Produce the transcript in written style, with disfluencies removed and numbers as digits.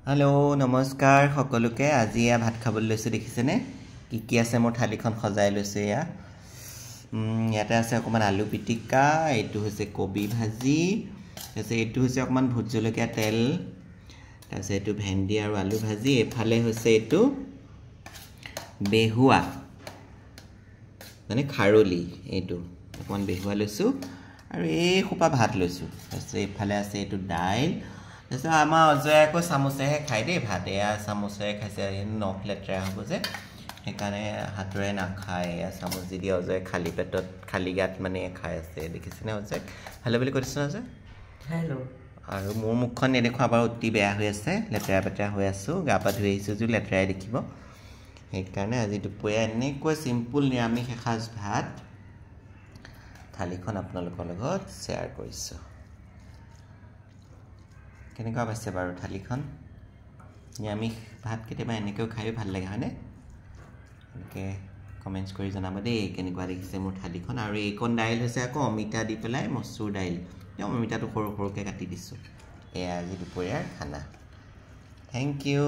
hello नमस्कार सकलोके আজি ভাত খাবলৈ লৈছো দেখিছেনে কি আছে মোৰ থালিখন সজাই লৈছো ইয়াতে আছে অকমান আলু পিটিকা এইটো হৈছে কবি ভাজি আছে এইটো হৈছে অকমান ভুট জলকীয়া তেল তাৰপিছত এইটো ভেন্দি আৰু আলু ভাজি এফালে হৈছে এইটো বেহুৱা মানে খাৰলি এইটো অকমান বেহুৱা লৈছো আৰু এই খোপা ভাত লৈছো তাৰপিছত এফালে আছে এইটো দাইল जैसे आमा अजय को सामोसे है खाई दे भात या सामोसे खाइसे नख लेतरा हो जे हेकाने हातरे ना खाय या सामोस दि अजय खाली पेटत खाली गात माने खाय আছে দেখিছনে अजय हेलो বুলি কৰিছ না अजय हेलो আৰু মোৰ মুখখন নেদেখা বাৰ অতি বেয়া হৈ আছে লেতৰা পেটৰা হৈ আছো গা পা ধুই আহিছো জু লেতৰাই দেখিব হেকানে আজি দুপৰীয়া এনেকৈ সিম্পল নিৰামিষ এসাজ ভাত থালিখন আপোনালোকৰ লগত শেয়াৰ কৰিছো কেনেকুৱা পাইছে বাৰু থালিখন নিৰামিষ ভাত কেতিয়াবা এনেকৈ খাইও ভাল লাগে হয়নে এনেকৈ কমেন্টছ কৰি জনাব দেই কেনেকুৱা দেখিছে মোৰ থালিখন আৰু এইকণ দাইল হৈছে আকৌ অমিতা দি পেলাই মচুৰ দাইল অমিতাটো সৰু সৰুকৈ কাটি দিছো এয়া আজি দুপৰীয়াৰ খানা থেংক ইউ